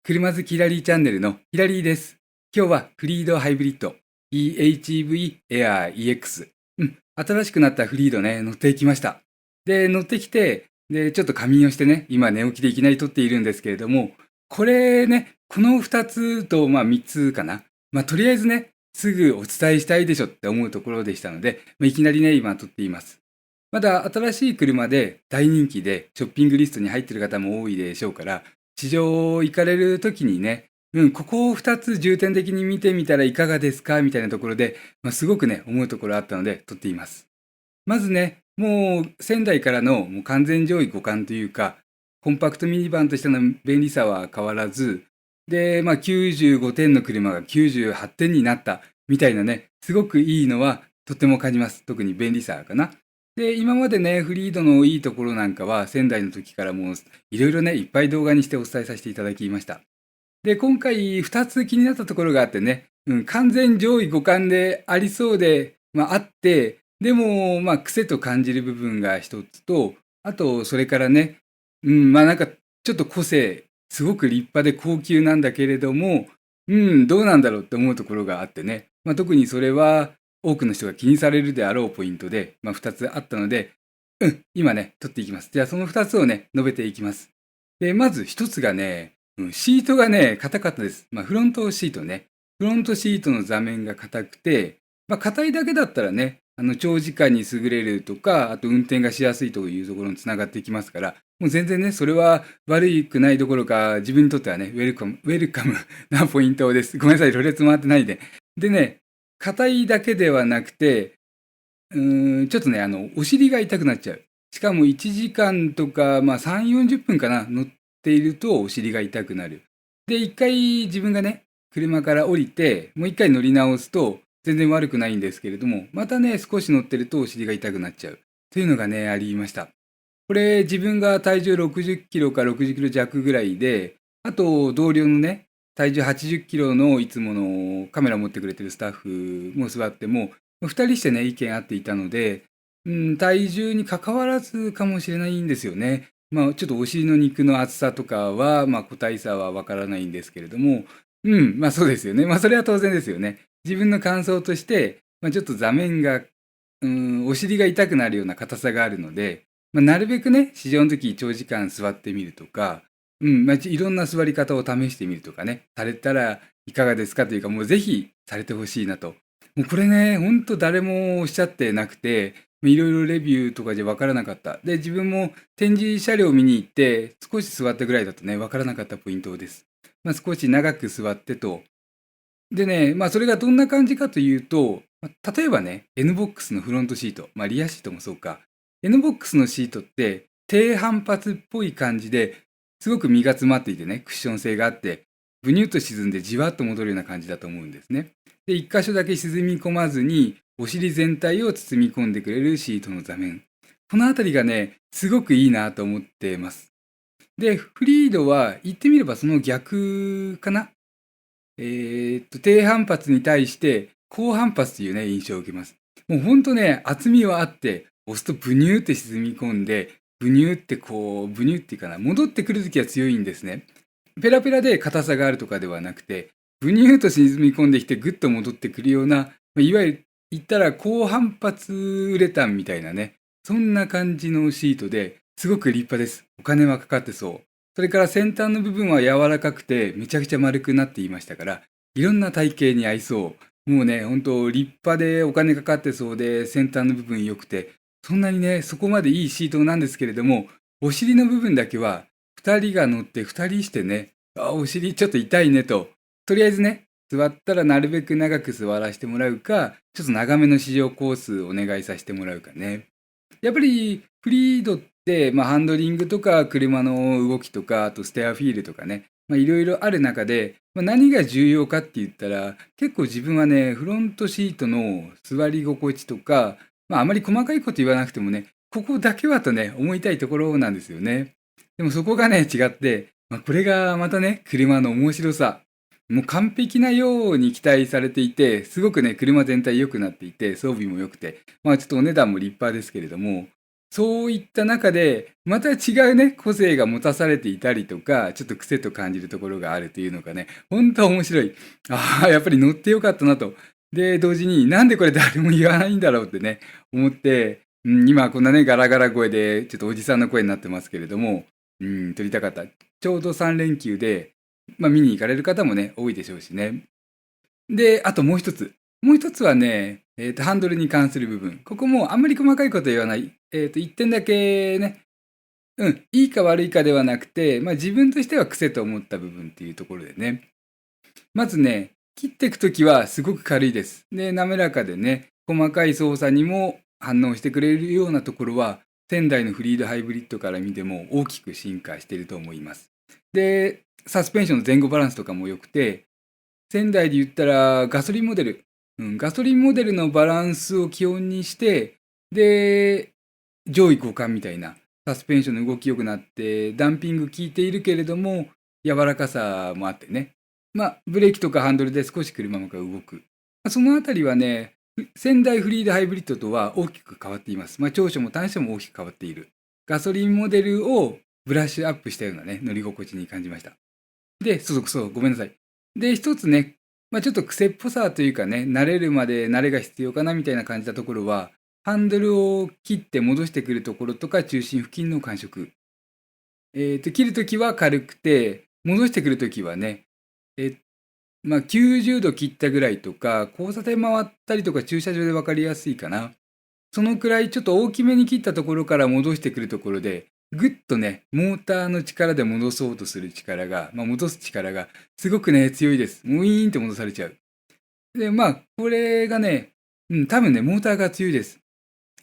車好きヒラリーチャンネルのヒラリーです。今日はフリードハイブリッド PHEV Air EX。新しくなったフリードね、乗ってきました。で、乗ってきて、で、ちょっと仮眠をしてね、今寝起きでいきなり撮っているんですけれども、これね、この2つと、3つかな。とりあえずね、すぐお伝えしたいでしょって思うところでしたので、いきなりね、今撮っています。まだ新しい車で大人気でショッピングリストに入っている方も多いでしょうから、市場行かれるときにね、ここを2つ重点的に見てみたらいかがですかみたいなところで、すごくね、思うところあったので撮っています。まずね、もう仙台からのもう完全上位互換というか、コンパクトミニバンとしての便利さは変わらず、で、95点の車が98点になったみたいなね、すごくいいのはとっても感じます。特に便利さかな。で、今までね、フリードのいいところなんかは仙台の時からもういろいろね、いっぱい動画にしてお伝えさせていただきました。で、今回2つ気になったところがあってね、完全上位互換でありそうで、あって、でも、癖と感じる部分が一つと、あと、それからね、なんか、ちょっと個性、すごく立派で高級なんだけれども、どうなんだろうって思うところがあってね、特にそれは多くの人が気にされるであろうポイントで、2つあったので、今ね、取っていきます。じゃあ、その2つをね、述べていきます。で、まず1つがね、シートがね、硬かったです。フロントシートね。フロントシートの座面が硬くて、硬いだけだったらね、長時間に優れるとか、あと運転がしやすいというところにつながっていきますから、もう全然ね、それは悪くないどころか、自分にとってはね、ウェルカムなポイントです。ごめんなさい、ろれつ回ってないで。でね、硬いだけではなくて、ちょっとね、お尻が痛くなっちゃう。しかも1時間とか、3、40分かな、乗っているとお尻が痛くなる。で、一回自分がね、車から降りて、もう一回乗り直すと、全然悪くないんですけれども、またね、少し乗ってるとお尻が痛くなっちゃう。というのがね、ありました。これ、自分が体重60キロか60キロ弱ぐらいで、あと、同僚のね、体重80キロのいつものカメラ持ってくれてるスタッフも座っても、二人してね、意見合っていたので、体重に関わらずかもしれないんですよね。ちょっとお尻の肉の厚さとかは、個体差はわからないんですけれども、そうですよね。それは当然ですよね。自分の感想として、ちょっと座面が、お尻が痛くなるような硬さがあるので、なるべくね、試乗の時長時間座ってみるとか、いろんな座り方を試してみるとかね、されたらいかがですかというか、もうぜひされてほしいなと。もうこれね、ほんと誰もおっしゃってなくて、いろいろレビューとかじゃわからなかった。で、自分も展示車両を見に行って、少し座ったぐらいだとね、わからなかったポイントです。少し長く座ってと。でね、それがどんな感じかというと、例えばね、NBOX のフロントシート、リアシートもそうか。NBOX のシートって低反発っぽい感じで、すごく身が詰まっていてね、クッション性があって、ブニュッと沈んでじわっと戻るような感じだと思うんですね。で、一箇所だけ沈み込まずに、お尻全体を包み込んでくれるシートの座面。このあたりがね、すごくいいなと思ってます。で、フリードは言ってみればその逆かな。低反発に対して高反発というね、印象を受けます。もうほんとね、厚みはあって、押すとブニューって沈み込んで、ブニューってこう、ブニューっていうかな、戻ってくるときは強いんですね。ペラペラで硬さがあるとかではなくて、ブニューと沈み込んできてグッと戻ってくるような、いわゆる言ったら高反発ウレタンみたいなね、そんな感じのシートですごく立派です。お金はかかってそう。それから先端の部分は柔らかくてめちゃくちゃ丸くなっていましたから、いろんな体型に合いそう。もうね、ほんと立派でお金かかってそうで先端の部分良くて、そんなにね、そこまでいいシートなんですけれども、お尻の部分だけは二人が乗って二人してね、お尻ちょっと痛いねと。とりあえずね、座ったらなるべく長く座らせてもらうか、ちょっと長めの試乗コースお願いさせてもらうかね。やっぱりフリードって、ハンドリングとか車の動きとか、あとステアフィールとかね、いろいろある中で、何が重要かって言ったら、結構自分はね、フロントシートの座り心地とか、あまり細かいこと言わなくてもね、ここだけはとね、思いたいところなんですよね。でもそこがね、違って、これがまたね、車の面白さ。もう完璧なように期待されていて、すごくね、車全体良くなっていて、装備も良くて、ちょっとお値段も立派ですけれども、そういった中で、また違うね、個性が持たされていたりとか、ちょっと癖と感じるところがあるというのがね、本当は面白い。ああ、やっぱり乗ってよかったなと。で、同時になんでこれ誰も言わないんだろうってね、思って、今こんなね、ガラガラ声で、ちょっとおじさんの声になってますけれども、撮りたかった。ちょうど3連休で、見に行かれる方もね、多いでしょうしね。で、あともう一つ。もう一つはね、ハンドルに関する部分。ここもあんまり細かいこと言わない。一点だけね、いいか悪いかではなくて、自分としては癖と思った部分っていうところでね。まずね、切っていくときはすごく軽いです。で、滑らかでね、細かい操作にも反応してくれるようなところは、仙台のフリードハイブリッドから見ても大きく進化していると思います。で、サスペンションの前後バランスとかも良くて、仙台で言ったらガソリンモデル、ガソリンモデルのバランスを基本にして、で、上位互換みたいなサスペンションの動き良くなって、ダンピング効いているけれども、柔らかさもあってね。ブレーキとかハンドルで少し車が動く。そのあたりはね、仙台フリードハイブリッドとは大きく変わっています。長所も短所も大きく変わっている。ガソリンモデルをブラッシュアップしたようなね、乗り心地に感じました。で、そう、ごめんなさい。で、一つね、ちょっと癖っぽさというかね、慣れるまで慣れが必要かなみたいな感じたところは、ハンドルを切って戻してくるところとか中心付近の感触。切るときは軽くて、戻してくるときはね、90度切ったぐらいとか、交差点回ったりとか駐車場で分かりやすいかな。そのくらいちょっと大きめに切ったところから戻してくるところで、ぐっとね、モーターの力で戻そうとする力が、戻す力がすごくね、強いです。もうウィーンって戻されちゃう。で、これがね、多分ね、モーターが強いです。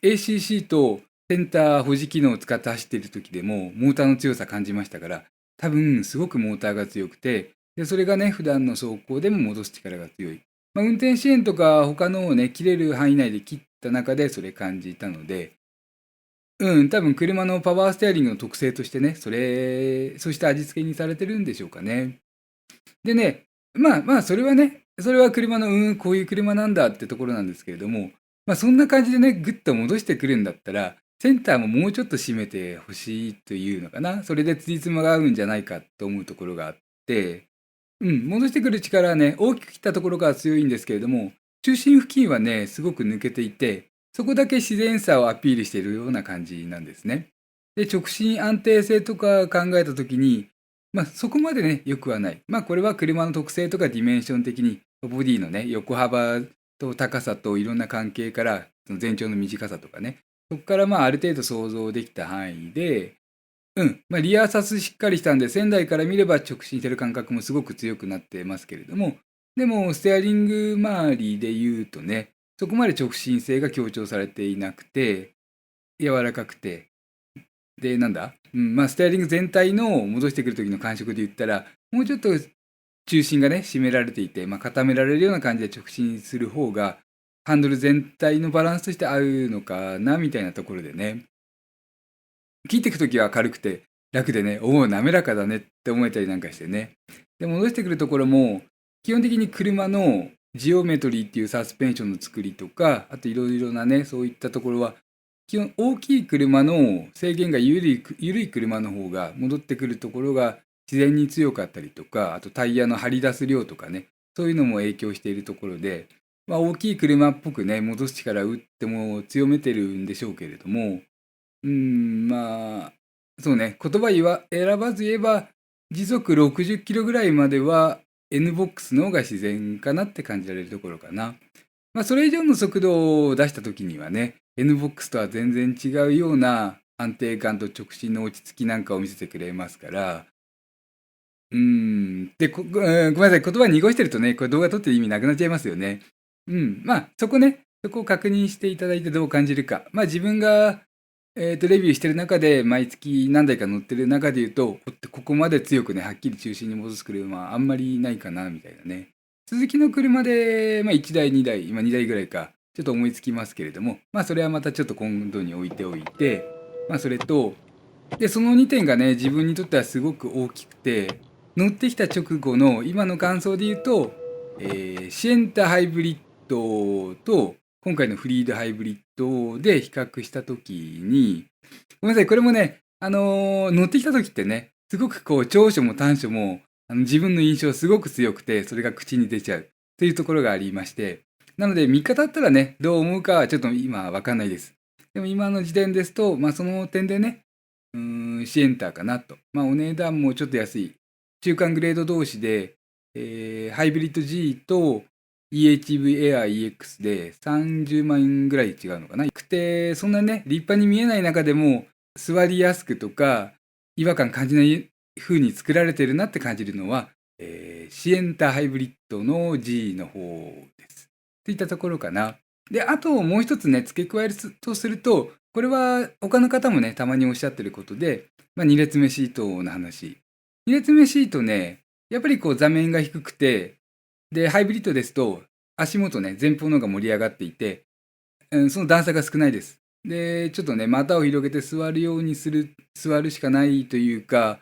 ACC とセンター保持機能を使って走っている時でも、モーターの強さ感じましたから、多分すごくモーターが強くて、で、それがね、普段の走行でも戻す力が強い。運転支援とか他のをね、切れる範囲内で切った中でそれ感じたので、多分車のパワーステアリングの特性としてね、そうした味付けにされてるんでしょうかね。でね、それはね、それは車の、こういう車なんだってところなんですけれども、そんな感じでね、ぐっと戻してくるんだったら、センターももうちょっと締めてほしいというのかな。それで辻褄が合うんじゃないかと思うところがあって、戻してくる力はね、大きく切ったところが強いんですけれども、中心付近はね、すごく抜けていて、そこだけ自然さをアピールしているような感じなんですね。で、直進安定性とか考えたときに、そこまでね、良くはない。これは車の特性とかディメンション的に、ボディのね、横幅と高さといろんな関係から、その全長の短さとかね、そこからある程度想像できた範囲で、リアサスしっかりしたんで、仙台から見れば直進してる感覚もすごく強くなってますけれども、でも、ステアリング周りで言うとね、そこまで直進性が強調されていなくて、柔らかくて、で、ステアリング全体の戻してくる時の感触で言ったら、もうちょっと中心がね、締められていて、固められるような感じで直進する方が、ハンドル全体のバランスとして合うのかな、みたいなところでね。切っていくときは軽くて楽でね、おお、滑らかだねって思えたりなんかしてね。で、戻してくるところも、基本的に車のジオメトリーっていうサスペンションの作りとか、あといろいろなね、そういったところは、基本大きい車の制限が緩い車の方が戻ってくるところが自然に強かったりとか、あとタイヤの張り出す量とかね、そういうのも影響しているところで、大きい車っぽくね、戻す力を打っても強めてるんでしょうけれども、そうね、選ばず言えば、時速60キロぐらいまでは NBOX の方が自然かなって感じられるところかな。それ以上の速度を出した時にはね、NBOX とは全然違うような安定感と直進の落ち着きなんかを見せてくれますから、で、ごめんなさい、言葉濁してるとね、これ動画撮ってる意味なくなっちゃいますよね。そこを確認していただいてどう感じるか。自分がレビューしてる中で、毎月何台か乗ってる中で言うと、ここまで強くね、はっきり中心に戻す車はあんまりないかな、みたいなね。鈴木の車で、1台、2台、今2台ぐらいか、ちょっと思いつきますけれども、それはまたちょっと今度に置いておいて、それと、で、その2点がね、自分にとってはすごく大きくて、乗ってきた直後の今の感想で言うと、シエンタハイブリッドと、今回のフリードハイブリットで比較したときに、ごめんなさい、これもね、乗ってきたときってね、すごくこう、長所も短所も、自分の印象すごく強くて、それが口に出ちゃうというところがありまして、なので、3日経ったらね、どう思うかはちょっと今わかんないです。でも今の時点ですと、その点でね、シエンターかなと。お値段もちょっと安い。中間グレード同士で、ハイブリッド G と EHV Air EX で30万円ぐらい違うのかな。くて、そんなね、立派に見えない中でも、座りやすくとか、違和感感じない風に作られてるなって感じるのは、シエンターハイブリッドの G の方です。といったところかな。で、あともう一つね、付け加えるとすると、これは他の方もね、たまにおっしゃってることで、2列目シートの話。2列目シートね、やっぱりこう座面が低くて、で、ハイブリッドですと、足元ね、前方の方が盛り上がっていて、その段差が少ないです。で、ちょっとね、股を広げて座るように座るしかないというか、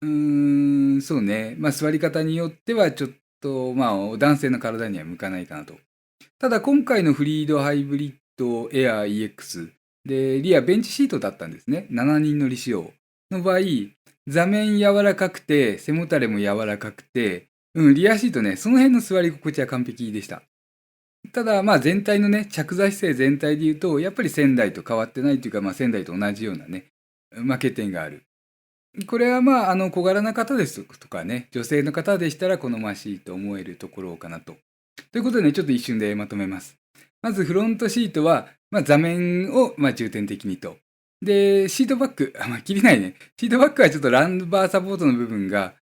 そうね、座り方によってはちょっと、男性の体には向かないかなと。ただ今回のフリードハイブリッドエアー EX で、リアベンチシートだったんですね。7人乗り仕様の場合、座面柔らかくて、背もたれも柔らかくて、リアシートね、その辺の座り心地は完璧でした。ただ、全体のね、着座姿勢全体で言うと、やっぱり仙台と変わってないというか、仙台と同じようなね、欠点がある。これは小柄な方ですとかね、女性の方でしたら好ましいと思えるところかなと。ということでね、ちょっと一瞬でまとめます。まずフロントシートは、座面を重点的にと。で、シートバック、切りないね。シートバックはちょっとランバーサポートの部分が、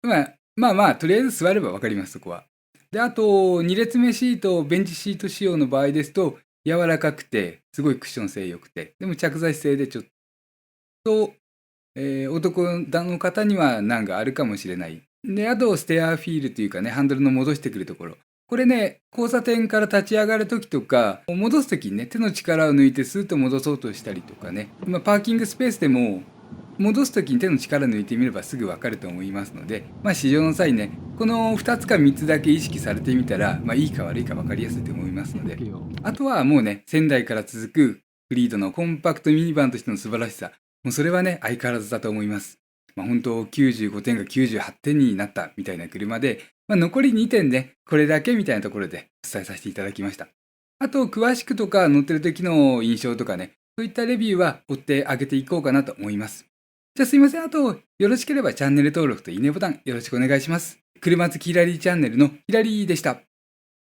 とりあえず座ればわかります、そこは。で、あと、2列目シート、ベンチシート仕様の場合ですと、柔らかくて、すごいクッション性良くて、でも着座姿勢でちょっと、男の方には難があるかもしれない。で、あと、ステアフィールというかね、ハンドルの戻してくるところ。これね、交差点から立ち上がるときとか、戻すときにね、手の力を抜いてスーッと戻そうとしたりとかね、パーキングスペースでも、戻すときに手の力抜いてみればすぐわかると思いますので、試乗の際ね、この2つか3つだけ意識されてみたら、いいか悪いか分かりやすいと思いますので、あとはもうね、仙台から続くフリードのコンパクトミニバンとしての素晴らしさ、もうそれはね、相変わらずだと思います。本当95点が98点になったみたいな車で、残り2点ね、これだけみたいなところでお伝えさせていただきました。あと、詳しくとか乗ってる時の印象とかね、そういったレビューは追ってあげていこうかなと思います。じゃあすいません。あと、よろしければチャンネル登録といいねボタンよろしくお願いします。車好きヒラリーチャンネルのヒラリーでした。